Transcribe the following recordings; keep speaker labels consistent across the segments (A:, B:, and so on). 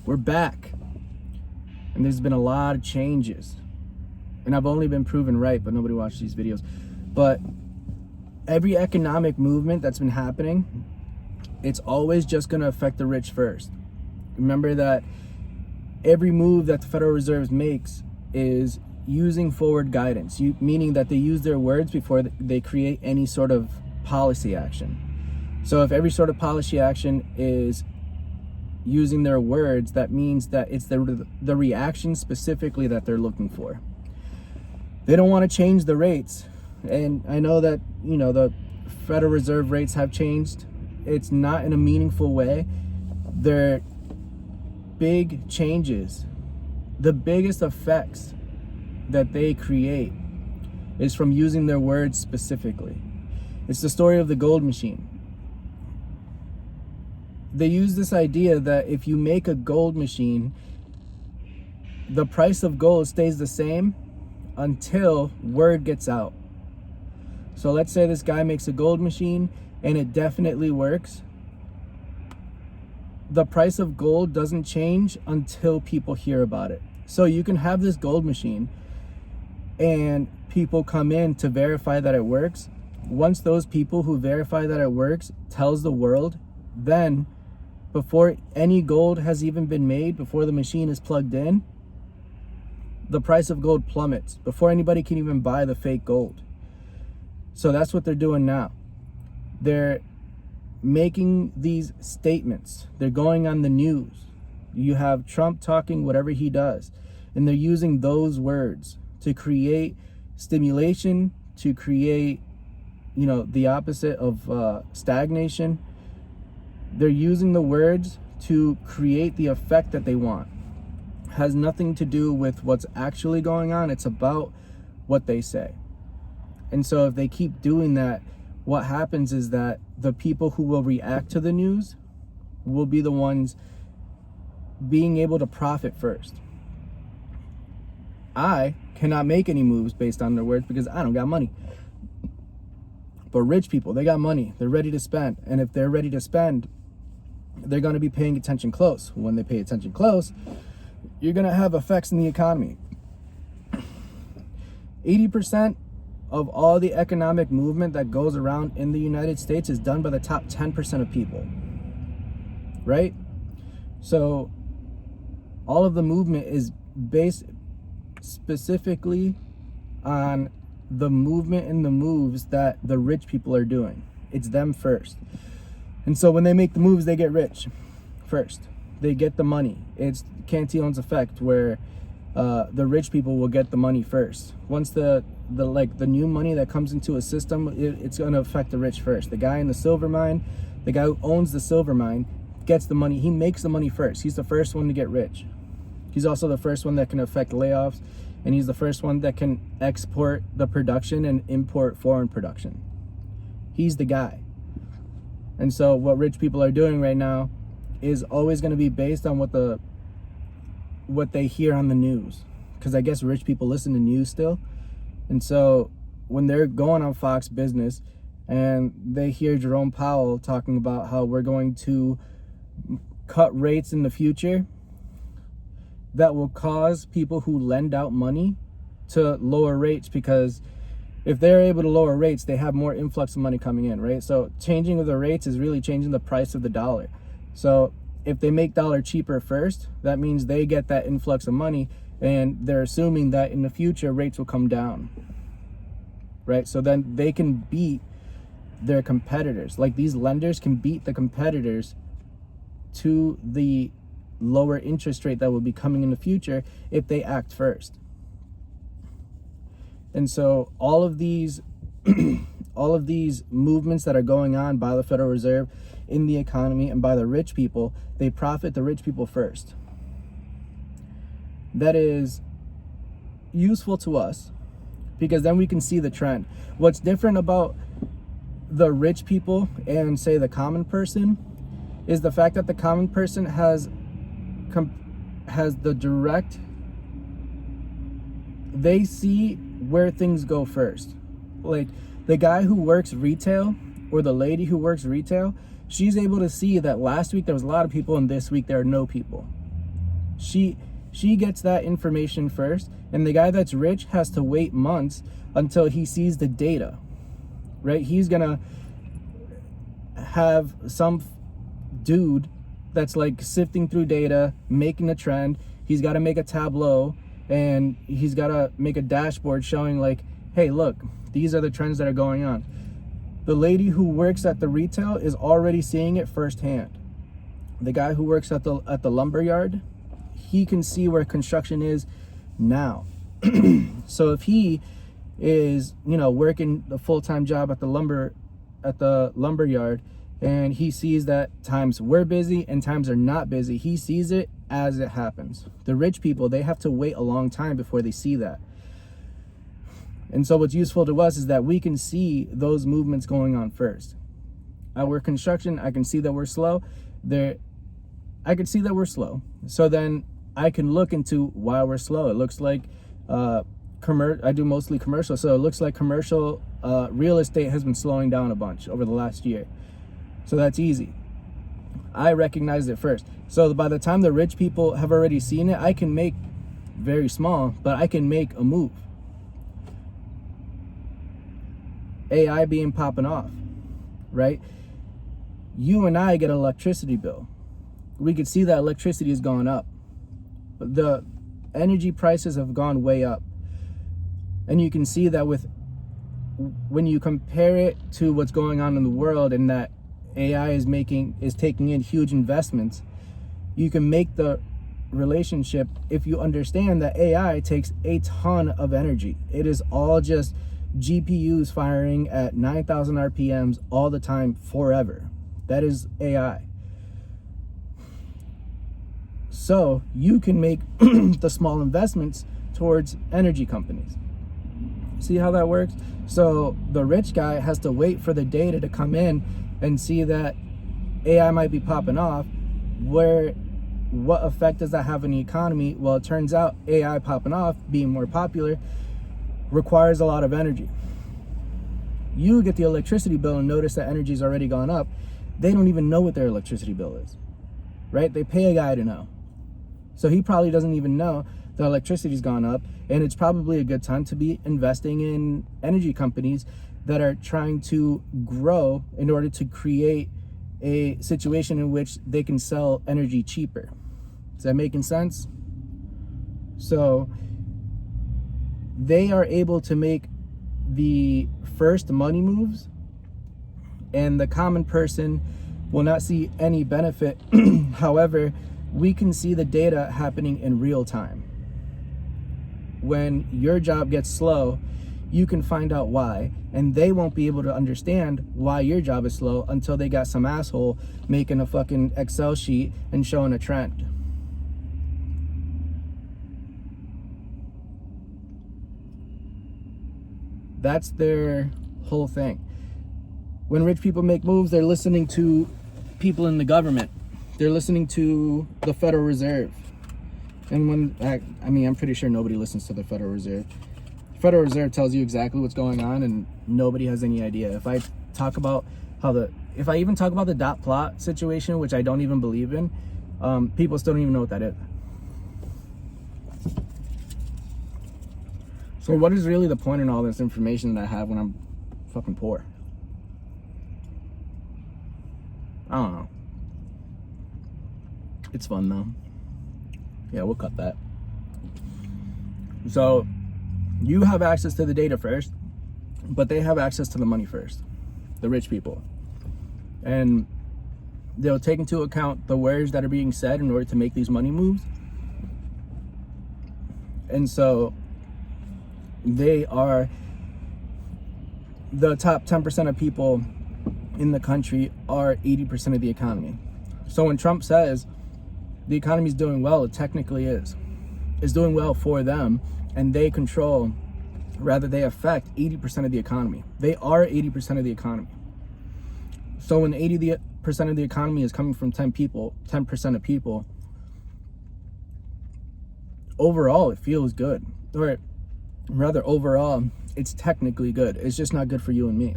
A: We're back. And there's been a lot of changes. And I've only been proven right, but nobody watched these videos. But every economic movement that's been happening, it's always just going to affect the rich first. Remember that every move that the Federal Reserve makes is using forward guidance, meaning that they use their words before they create any sort of policy action. So if every sort of policy action is using their words, that means that it's the reaction specifically that they're looking for. They don't want to change the rates. And I know that, the Federal Reserve rates have changed. It's not in a meaningful way. They're big changes. The biggest effects that they create is from using their words specifically. It's the story of the gold machine. They use this idea that if you make a gold machine, the price of gold stays the same until word gets out. So let's say this guy makes a gold machine and it definitely works. The price of gold doesn't change until people hear about it. So you can have this gold machine and people come in to verify that it works. Once those people who verify that it works tells the world, then before any gold has even been made, before the machine is plugged in, the price of gold plummets before anybody can even buy the fake gold. So that's what they're doing now. They're making these statements. They're going on the news. You have Trump talking whatever he does, and they're using those words to create stimulation, to create, the opposite of stagnation. They're using the words to create the effect that they want. It has nothing to do with what's actually going on. It's about what they say. And so if they keep doing that, what happens is that the people who will react to the news will be the ones being able to profit first. I cannot make any moves based on their words because I don't got money. But rich people, they got money. They're ready to spend. And if they're ready to spend, they're going to be paying attention close. When they pay attention close, you're going to have effects in the economy. 80% of all the economic movement that goes around in the United States is done by the top 10% of people, right? So all of the movement is based specifically on the movement and the moves that the rich people are doing. It's them first. And so when they make the moves, they get rich first. They get the money. It's Cantillon's effect, where the rich people will get the money first. Once the new money that comes into a system, it's going to affect the rich first. The guy in the silver mine, the guy who owns the silver mine, gets the money. He makes the money first. He's the first one to get rich. He's also the first one that can affect layoffs, and he's the first one that can export the production and import foreign production. He's the guy. And so what rich people are doing right now is always going to be based on what they hear on the news, because I guess rich people listen to news still. And so when they're going on Fox Business and they hear Jerome Powell talking about how we're going to cut rates in the future, that will cause people who lend out money to lower rates, because if they're able to lower rates, they have more influx of money coming in, right? So changing of the rates is really changing the price of the dollar. So if they make dollar cheaper first, that means they get that influx of money, and they're assuming that in the future rates will come down, right? So then they can beat their competitors. Like, these lenders can beat the competitors to the lower interest rate that will be coming in the future if they act first. And so all of these movements that are going on by the Federal Reserve in the economy and by the rich people, they profit the rich people first. That is useful to us because then we can see the trend. What's different about the rich people and, say, the common person is the fact that the common person has the direct, they see where things go first. Like, the guy who works retail or the lady who works retail, she's able to see that last week there was a lot of people and this week there are no people. She gets that information first, and the guy that's rich has to wait months until he sees the data, right? He's gonna have some dude that's like sifting through data, making a trend. He's got to make a tableau, and he's got to make a dashboard showing like, hey, look, these are the trends that are going on. The lady who works at the retail is already seeing it firsthand. The guy who works at the lumber yard, he can see where construction is now. So if he is, working the full-time job at the lumber yard, and he sees that times we're busy and times are not busy, he sees it as it happens. The rich people, they have to wait a long time before they see that. And so what's useful to us is that we can see those movements going on first. At work construction, I can see that we're slow. So then I can look into why we're slow. It looks like I do mostly commercial, so it looks like commercial real estate has been slowing down a bunch over the last year. So that's easy. I recognized it first. So by the time the rich people have already seen it, I can make, very small, but I can make a move. AI being popping off, right? You and I get an electricity bill. We could see that electricity has gone up. The energy prices have gone way up. And you can see that when you compare it to what's going on in the world, and that AI is taking in huge investments, you can make the relationship if you understand that AI takes a ton of energy. It is all just GPUs firing at 9,000 RPMs all the time forever. That is AI. So you can make the small investments towards energy companies. See how that works? So the rich guy has to wait for the data to come in and see that AI might be popping off. What effect does that have on the economy? Well, it turns out AI popping off, being more popular, requires a lot of energy. You get the electricity bill and notice that energy's already gone up. They don't even know what their electricity bill is, right? They pay a guy to know. So he probably doesn't even know the electricity's gone up, and it's probably a good time to be investing in energy companies that are trying to grow in order to create a situation in which they can sell energy cheaper. Is that making sense? So they are able to make the first money moves, and the common person will not see any benefit. However, we can see the data happening in real time. When your job gets slow, you can find out why, and they won't be able to understand why your job is slow until they got some asshole making a fucking Excel sheet and showing a trend. That's their whole thing. When rich people make moves, they're listening to people in the government. They're listening to the Federal Reserve. And I'm pretty sure nobody listens to the Federal Reserve. The Federal Reserve tells you exactly what's going on, and nobody has any idea. If I even talk about the dot plot situation, which I don't even believe in, people still don't even know what that is. So what is really the point in all this information that I have when I'm fucking poor? I don't know. It's fun though. Yeah, we'll cut that. So you have access to the data first, but they have access to the money first, the rich people. And they'll take into account the words that are being said in order to make these money moves. And so they are the top 10% of people in the country are 80% of the economy. So when Trump says the economy is doing well, it technically is. It's doing well for them, and they they affect 80% of the economy. They are 80% of the economy. So when 80% of the economy is coming from 10% of people, overall it feels good. Or rather, overall, it's technically good. It's just not good for you and me.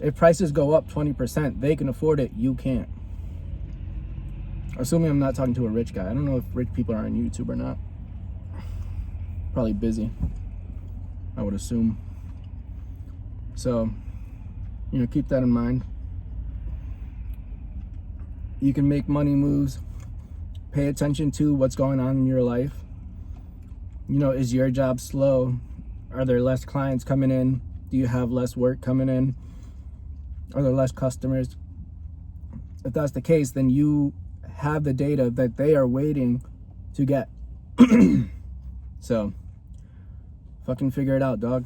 A: If prices go up 20%, they can afford it, you can't. Assuming I'm not talking to a rich guy. I don't know if rich people are on YouTube or not. Probably busy, I would assume. So, you know, keep that in mind. You can make money moves. Pay attention to what's going on in your life. You know, is your job slow? Are there less clients coming in? Do you have less work coming in? Are there less customers? If that's the case, then you have the data that they are waiting to get. So, fucking figure it out, dog.